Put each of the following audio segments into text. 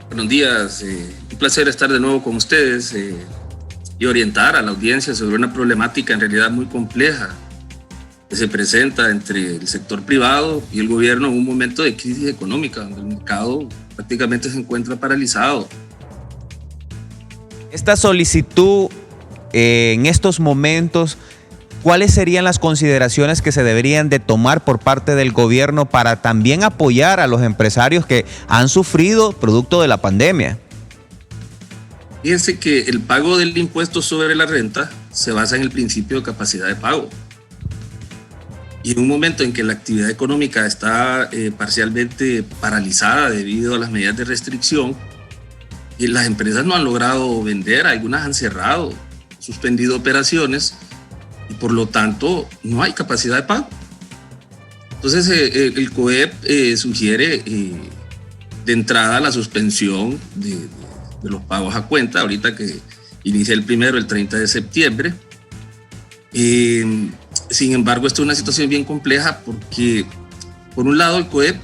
Buenos días, un placer estar de nuevo con ustedes y orientar a la audiencia sobre una problemática en realidad muy compleja que se presenta entre el sector privado y el gobierno en un momento de crisis económica, donde el mercado prácticamente se encuentra paralizado. Esta solicitud en estos momentos, ¿cuáles serían las consideraciones que se deberían de tomar por parte del gobierno para también apoyar a los empresarios que han sufrido producto de la pandemia? Fíjense que el pago del impuesto sobre la renta se basa en el principio de capacidad de pago. Y en un momento en que la actividad económica está parcialmente paralizada debido a las medidas de restricción, y las empresas no han logrado vender, algunas han cerrado, suspendido operaciones, y por lo tanto no hay capacidad de pago. Entonces el COEP sugiere de entrada la suspensión de los pagos a cuenta, ahorita que inicia el 30 de septiembre. Sin embargo, esto es una situación bien compleja porque, por un lado, el COEP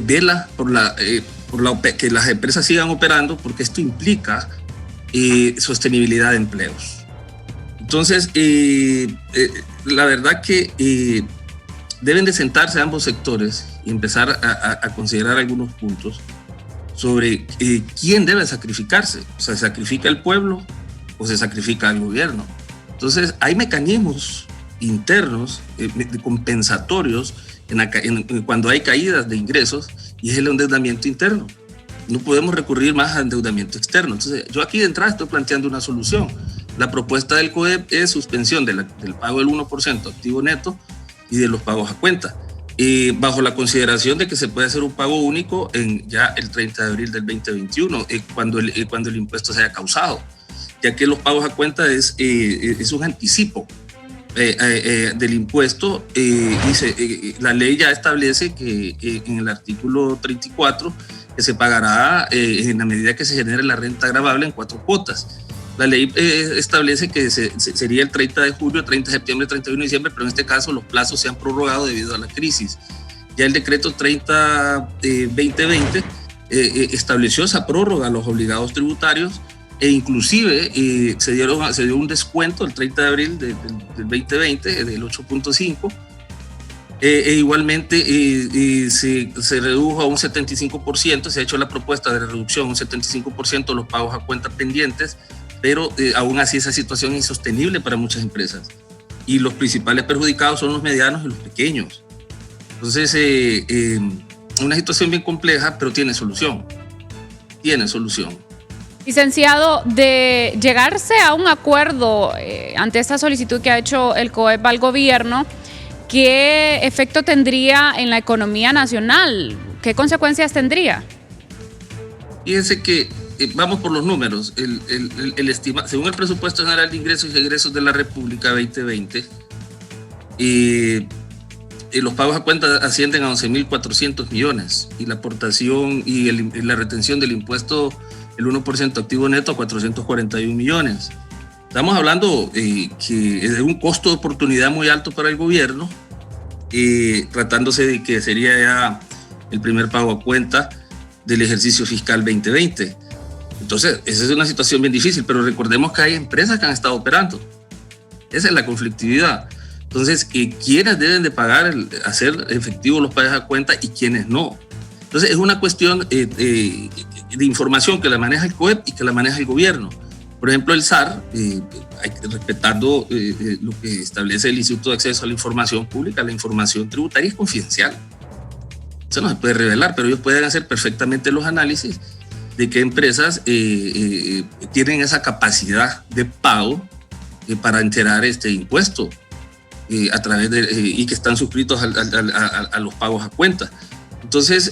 vela por que las empresas sigan operando, porque esto implica sostenibilidad de empleos. Entonces, la verdad que deben de sentarse ambos sectores y empezar a considerar algunos puntos sobre quién debe sacrificarse. O sea, ¿se sacrifica el pueblo o se sacrifica el gobierno? Entonces, hay mecanismos internos compensatorios cuando hay caídas de ingresos, y es el endeudamiento interno. No podemos recurrir más al endeudamiento externo. Entonces, yo aquí de entrada estoy planteando una solución. La propuesta del COEP es suspensión del pago del 1% activo neto y de los pagos a cuenta, bajo la consideración de que se puede hacer un pago único ya el 30 de abril del 2021, cuando el impuesto se haya causado, ya que los pagos a cuenta es un anticipo del impuesto. La ley ya establece que en el artículo 34 que se pagará en la medida que se genere la renta gravable en 4 cuotas. La ley establece que sería el 30 de julio, 30 de septiembre, 31 de diciembre, pero en este caso los plazos se han prorrogado debido a la crisis. Ya el decreto 30-2020 estableció esa prórroga a los obligados tributarios, e inclusive se dio un descuento el 30 de abril del 2020 del 8.5%, igualmente se redujo a un 75%, se ha hecho la propuesta de reducción a un 75% de los pagos a cuenta pendientes, pero aún así esa situación es insostenible para muchas empresas, y los principales perjudicados son los medianos y los pequeños. Entonces, una situación bien compleja, pero tiene solución. Licenciado, de llegarse a un acuerdo ante esta solicitud que ha hecho el COEP al gobierno, ¿qué efecto tendría en la economía nacional? ¿Qué consecuencias tendría? Fíjense que vamos por los números. Según el Presupuesto General de Ingresos y Egresos de la República 2020, los pagos a cuenta ascienden a 11.400 millones y la aportación y la retención del impuesto, el 1% activo neto, a 441 millones. Estamos hablando que es de un costo de oportunidad muy alto para el gobierno, tratándose de que sería ya el primer pago a cuenta del ejercicio fiscal 2020. Entonces, esa es una situación bien difícil, pero recordemos que hay empresas que han estado operando. Esa es la conflictividad. Entonces, ¿quiénes deben de pagar, hacer efectivos los pagos a cuenta y quiénes no? Entonces, es una cuestión de información que la maneja el COEP y que la maneja el gobierno. Por ejemplo, el SAR, respetando lo que establece el Instituto de Acceso a la Información Pública, la información tributaria es confidencial. Eso no se puede revelar, pero ellos pueden hacer perfectamente los análisis de qué empresas tienen esa capacidad de pago para enterar este impuesto a través y que están suscritos a los pagos a cuenta. Entonces,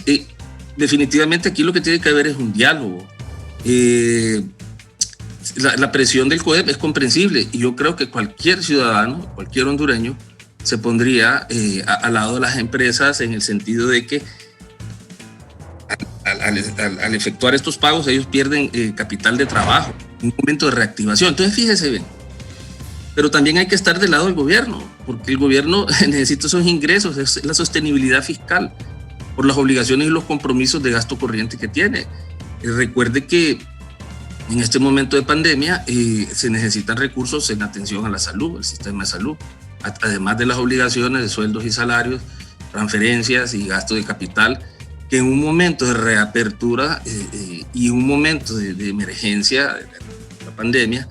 definitivamente aquí lo que tiene que haber es un diálogo. La presión del COEP es comprensible, y yo creo que cualquier ciudadano, cualquier hondureño, se pondría al lado de las empresas, en el sentido de que al efectuar estos pagos ellos pierden capital de trabajo, un momento de reactivación. Entonces, fíjese bien, pero también hay que estar del lado del gobierno, porque el gobierno necesita esos ingresos, es la sostenibilidad fiscal. por las obligaciones y los compromisos de gasto corriente que tiene. Recuerde que en este momento de pandemia se necesitan recursos en atención a la salud, el sistema de salud, además de las obligaciones de sueldos y salarios, transferencias y gasto de capital, que en un momento de reapertura y un momento de emergencia de la pandemia,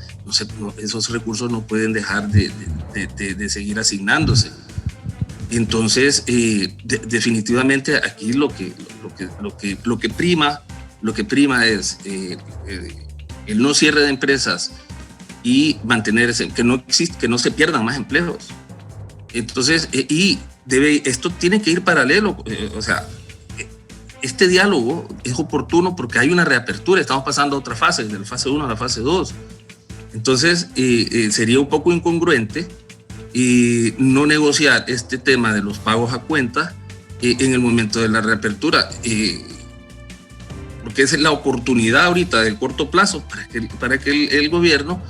esos recursos no pueden dejar de seguir asignándose. Entonces, definitivamente aquí lo que prima es el no cierre de empresas y mantenerse, que no se pierdan más empleos. Entonces, esto tiene que ir paralelo, o sea, este diálogo es oportuno porque hay una reapertura, estamos pasando a otra fase, de la fase 1 a la fase 2. Entonces, sería un poco incongruente no negociar este tema de los pagos a cuenta en el momento de la reapertura, porque esa es la oportunidad ahorita de corto plazo para que el gobierno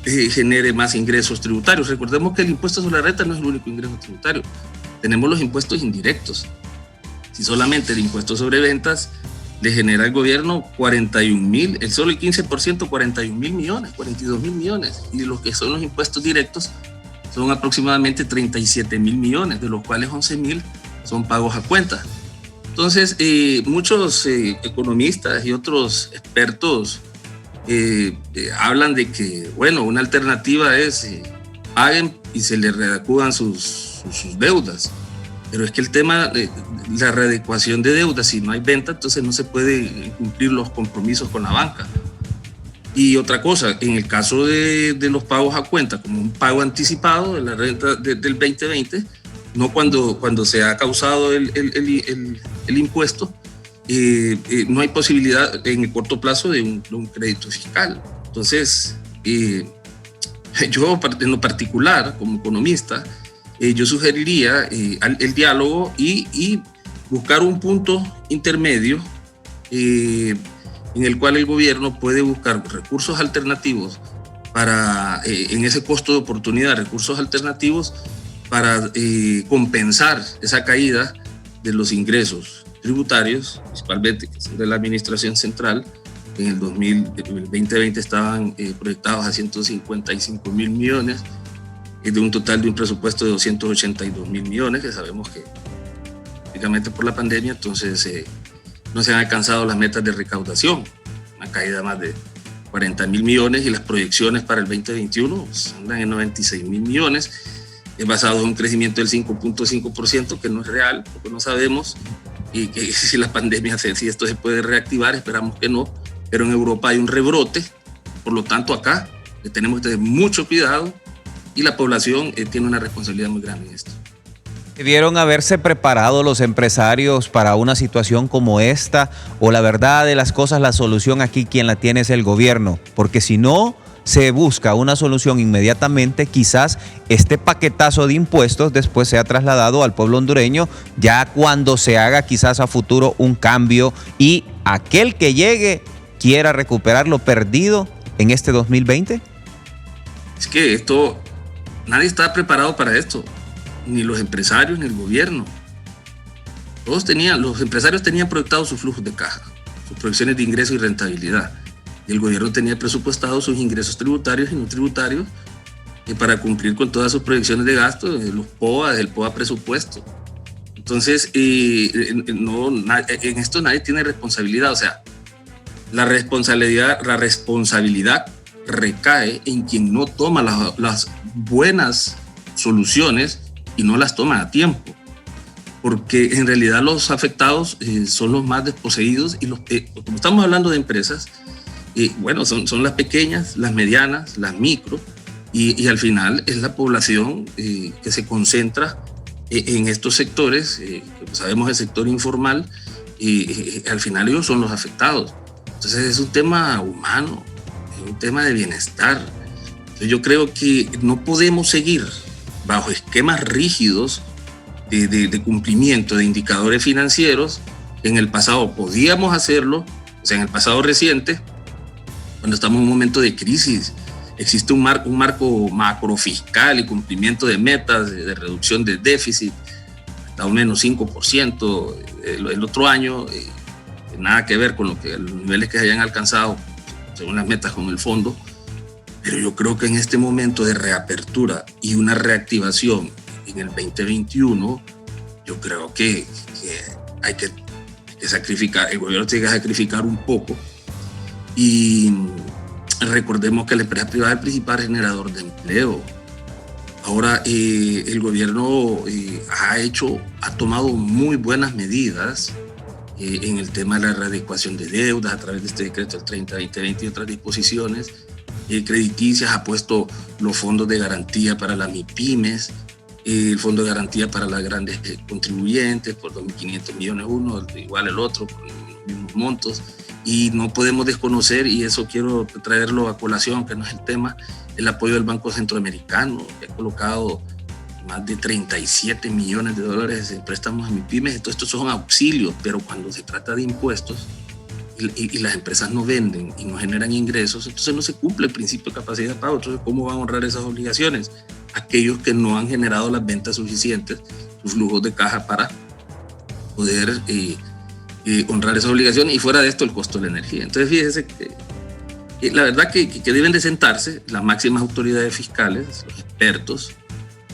genere más ingresos tributarios. Recordemos que el impuesto sobre la renta no es el único ingreso tributario, tenemos los impuestos indirectos. Si solamente el impuesto sobre ventas le genera al gobierno 41,000, solo el 15%, 41,000 millones, 42,000 millones, y los que son los impuestos directos son aproximadamente 37,000 millones, de los cuales 11,000 son pagos a cuenta. Entonces, muchos economistas y otros expertos hablan de que, bueno, una alternativa es paguen y se les reacudan sus deudas. Pero es que el tema de la readecuación de deudas, si no hay venta, entonces no se puede cumplir los compromisos con la banca. Y otra cosa, en el caso de los pagos a cuenta, como un pago anticipado de la renta del 2020, no cuando se ha causado el impuesto, no hay posibilidad en el corto plazo de un crédito fiscal. Entonces, yo en lo particular, como economista, yo sugeriría el diálogo y buscar un punto intermedio en el cual el gobierno puede buscar recursos alternativos para, en ese costo de oportunidad, recursos alternativos para compensar esa caída de los ingresos tributarios, principalmente de la administración central. En el 2020 estaban proyectados a 155,000 millones, de un total de un presupuesto de 282,000 millones, que sabemos que prácticamente por la pandemia, entonces no se han alcanzado las metas de recaudación, una caída más de 40,000 millones, y las proyecciones para el 2021 andan en 96,000 millones, basado en un crecimiento del 5.5%, que no es real, porque no sabemos y que si la pandemia, si esto se puede reactivar, esperamos que no, pero en Europa hay un rebrote, por lo tanto acá tenemos que tener mucho cuidado y la población tiene una responsabilidad muy grande en esto. ¿Debieron haberse preparado los empresarios para una situación como esta? ¿O la verdad de las cosas, la solución aquí quien la tiene es el gobierno? Porque si no se busca una solución inmediatamente, quizás este paquetazo de impuestos después sea trasladado al pueblo hondureño, ya cuando se haga quizás a futuro un cambio y aquel que llegue quiera recuperar lo perdido en este 2020. Es que nadie está preparado para esto, ni los empresarios ni el gobierno. Los empresarios tenían proyectados sus flujos de caja, sus proyecciones de ingreso y rentabilidad, y el gobierno tenía presupuestado sus ingresos tributarios y no tributarios para cumplir con todas sus proyecciones de gasto, los POA, del POA presupuesto. Entonces, en esto nadie tiene responsabilidad, o sea, la responsabilidad recae en quien no toma las buenas soluciones y no las toma a tiempo, porque en realidad los afectados son los más desposeídos, y como estamos hablando de empresas, bueno, son las pequeñas, las medianas, las micro, y al final es la población que se concentra en estos sectores, como sabemos el sector informal, y al final ellos son los afectados. Entonces es un tema humano, es un tema de bienestar. Entonces yo creo que no podemos seguir bajo esquemas rígidos de cumplimiento de indicadores financieros. En el pasado podíamos hacerlo, o sea, en el pasado reciente, cuando estamos en un momento de crisis, existe un marco macrofiscal y cumplimiento de metas de reducción de déficit. estado menos 5% el otro año, nada que ver con los niveles que se hayan alcanzado según las metas con el fondo, pero yo creo que en este momento de reapertura y una reactivación en el 2021, yo creo que hay que sacrificar, el gobierno tiene que sacrificar un poco, y recordemos que la empresa privada es el principal generador de empleo. Ahora el gobierno ha tomado muy buenas medidas en el tema de la readecuación de deudas a través de este decreto del 30-2020 y otras disposiciones crediticias, ha puesto los fondos de garantía para las MIPYMES, el fondo de garantía para las grandes contribuyentes por 2.500 millones uno, igual el otro, por los mismos montos. Y no podemos desconocer, y eso quiero traerlo a colación, que no es el tema, el apoyo del Banco Centroamericano, que ha colocado más de 37 millones de dólares en préstamos a MIPYMES. Entonces, estos son auxilios, pero cuando se trata de impuestos y las empresas no venden y no generan ingresos, entonces no se cumple el principio de capacidad de pago. Entonces, ¿cómo van a honrar esas obligaciones? Aquellos que no han generado las ventas suficientes, sus flujos de caja para poder honrar esas obligaciones, y fuera de esto el costo de la energía. Entonces fíjese que la verdad que deben de sentarse las máximas autoridades fiscales, los expertos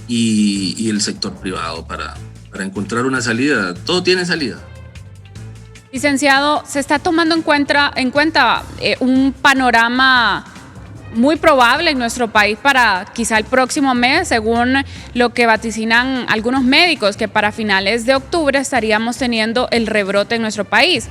y el sector privado para encontrar una salida. Todo tiene salida. Licenciado, ¿se está tomando en cuenta un panorama muy probable en nuestro país para quizá el próximo mes, según lo que vaticinan algunos médicos, que para finales de octubre estaríamos teniendo el rebrote en nuestro país?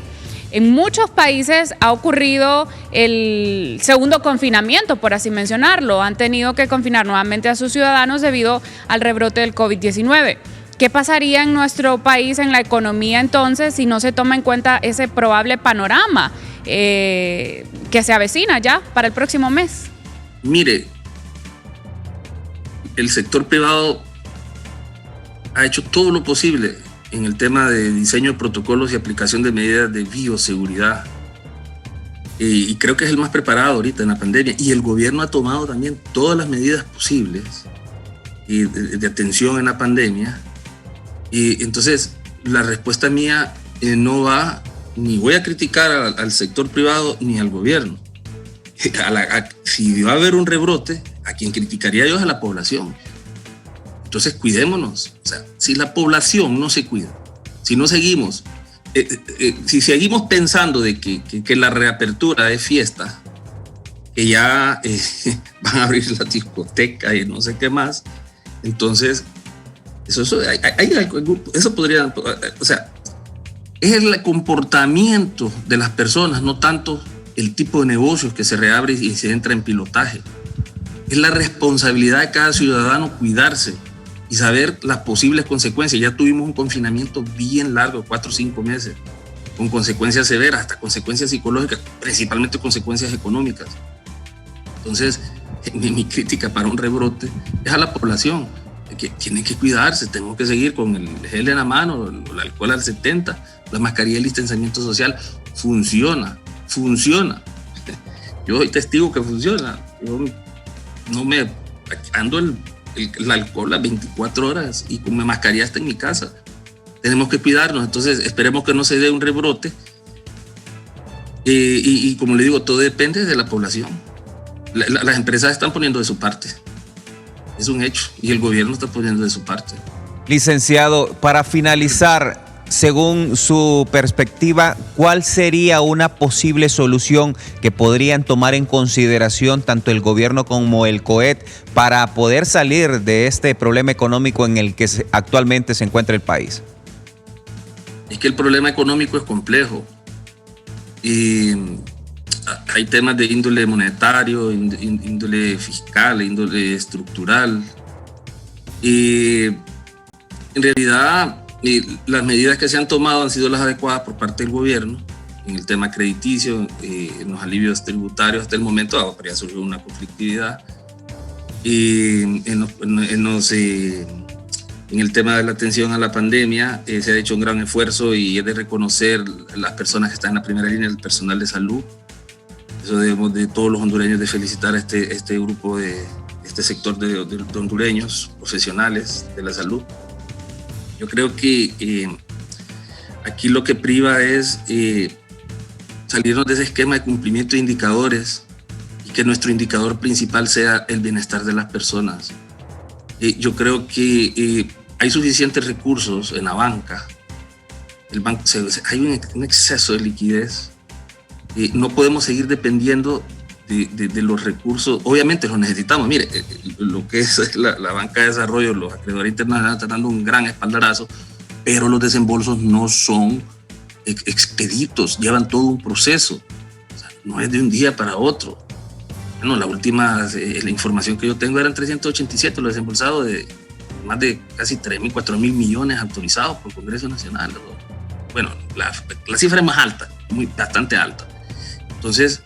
En muchos países ha ocurrido el segundo confinamiento, por así mencionarlo. Han tenido que confinar nuevamente a sus ciudadanos debido al rebrote del COVID-19. ¿Qué pasaría en nuestro país, en la economía entonces, si no se toma en cuenta ese probable panorama que se avecina ya para el próximo mes? Mire, el sector privado ha hecho todo lo posible en el tema de diseño de protocolos y aplicación de medidas de bioseguridad. Y creo que es el más preparado ahorita en la pandemia. Y el gobierno ha tomado también todas las medidas posibles de atención en la pandemia. Y entonces, la respuesta mía no va, ni voy a criticar al sector privado ni al gobierno. Si va a haber un rebrote, a quien criticaría yo es a la población. Entonces cuidémonos. O sea, si la población no se cuida, si no seguimos, si seguimos pensando de que la reapertura es fiesta, que ya van a abrir la discoteca y no sé qué más, entonces eso podría, o sea, es el comportamiento de las personas, no tanto el tipo de negocios que se reabre y se entra en pilotaje. Es la responsabilidad de cada ciudadano cuidarse y saber las posibles consecuencias. Ya tuvimos un confinamiento bien largo, 4 o 5 meses, con consecuencias severas, hasta consecuencias psicológicas, principalmente consecuencias económicas. Entonces, mi crítica para un rebrote es a la población, que tienen que cuidarse. Tenemos que seguir con el gel en la mano, el alcohol al 70%, la mascarilla y el distanciamiento social. Funciona. Yo soy testigo que funciona. Yo no me ando el alcohol las 24 horas y con mi mascarilla hasta en mi casa. Tenemos que cuidarnos. Entonces esperemos que no se dé un rebrote, y como le digo, todo depende de la población. Las empresas están poniendo de su parte, es un hecho, y el gobierno está poniendo de su parte. Licenciado, para finalizar, según su perspectiva, ¿cuál sería una posible solución que podrían tomar en consideración tanto el gobierno como el COET para poder salir de este problema económico en el que actualmente se encuentra el país? Es que el problema económico es complejo y hay temas de índole monetario, índole fiscal, índole estructural. Y en realidad las medidas que se han tomado han sido las adecuadas por parte del gobierno en el tema crediticio, en los alivios tributarios. Hasta el momento habría surgido una conflictividad. En el tema de la atención a la pandemia se ha hecho un gran esfuerzo, y es de reconocer las personas que están en la primera línea, el personal de salud. Eso debemos de todos los hondureños de felicitar a este grupo, este sector de hondureños profesionales de la salud. Yo creo que aquí lo que priva es salirnos de ese esquema de cumplimiento de indicadores y que nuestro indicador principal sea el bienestar de las personas. Yo creo que hay suficientes recursos en la banca. El banco, hay un exceso de liquidez. No podemos seguir dependiendo de los recursos. Obviamente los necesitamos. Mire, lo que es la banca de desarrollo, los acreedores internacionales están dando un gran espaldarazo, pero los desembolsos no son expeditos, llevan todo un proceso. O sea, no es de un día para otro. Bueno, la última, la información que yo tengo eran 387 los desembolsados de más de casi 3.000, 4.000 millones autorizados por el Congreso Nacional. Bueno, la cifra es más alta, bastante alta. Entonces,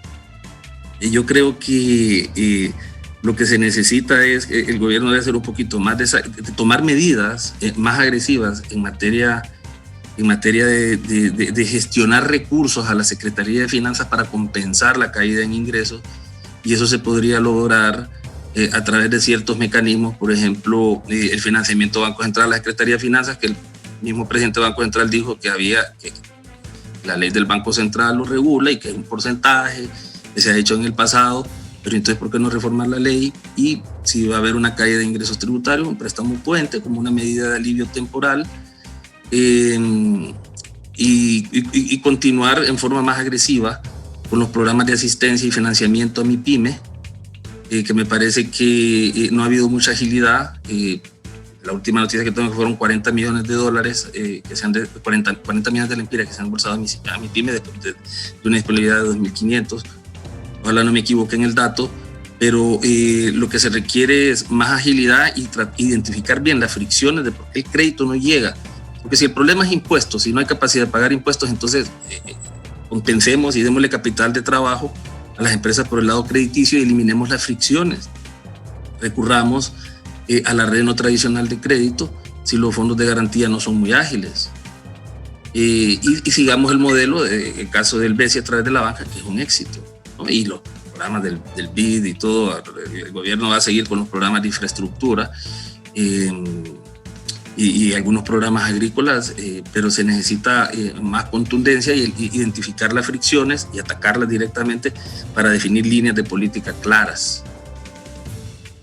yo creo que lo que se necesita es que el gobierno debe hacer un poquito más de tomar medidas más agresivas en materia de gestionar recursos a la Secretaría de Finanzas para compensar la caída en ingresos, y eso se podría lograr a través de ciertos mecanismos, por ejemplo, el financiamiento del Banco Central a la Secretaría de Finanzas, que el mismo presidente del Banco Central dijo que la ley del Banco Central lo regula y que es un porcentaje que se ha hecho en el pasado, pero entonces ¿por qué no reformar la ley? Y si va a haber una caída de ingresos tributarios, un préstamo puente como una medida de alivio temporal, y continuar en forma más agresiva con los programas de asistencia y financiamiento a MIPYME, que me parece que no ha habido mucha agilidad. La última noticia que tengo que fueron $40 millones, que sean 40 millones de lempiras que se han embolsado a MIPYME de una disponibilidad de 2.500. Ojalá no me equivoque en el dato, pero lo que se requiere es más agilidad y identificar bien las fricciones de por qué el crédito no llega. Porque si el problema es impuestos, si no hay capacidad de pagar impuestos, entonces compensemos y démosle capital de trabajo a las empresas por el lado crediticio y eliminemos las fricciones. Recurramos a la red no tradicional de crédito si los fondos de garantía no son muy ágiles. Y sigamos el modelo, el caso del BESI a través de la banca, que es un éxito, ¿no? Y los programas del BID y todo, el gobierno va a seguir con los programas de infraestructura y algunos programas agrícolas, pero se necesita más contundencia y identificar las fricciones y atacarlas directamente para definir líneas de política claras.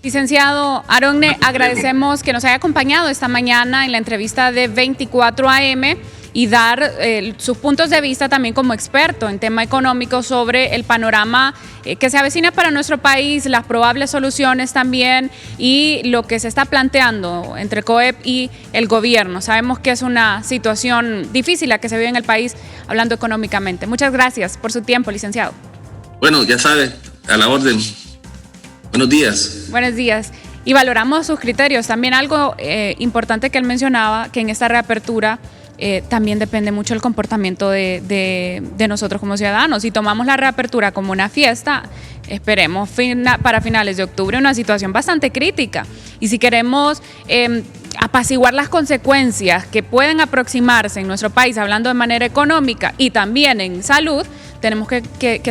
Licenciado Aronne, agradecemos que nos haya acompañado esta mañana en la entrevista de 24 AM y dar sus puntos de vista también como experto en tema económico sobre el panorama que se avecina para nuestro país, las probables soluciones también y lo que se está planteando entre COEP y el gobierno. Sabemos que es una situación difícil la que se vive en el país hablando económicamente. Muchas gracias por su tiempo, licenciado. Bueno, ya sabe, a la orden. Buenos días. Buenos días. Y valoramos sus criterios. También algo importante que él mencionaba, que en esta reapertura también depende mucho el comportamiento de nosotros como ciudadanos. Si tomamos la reapertura como una fiesta, esperemos para finales de octubre una situación bastante crítica. Y si queremos apaciguar las consecuencias que pueden aproximarse en nuestro país, hablando de manera económica y también en salud, tenemos que saber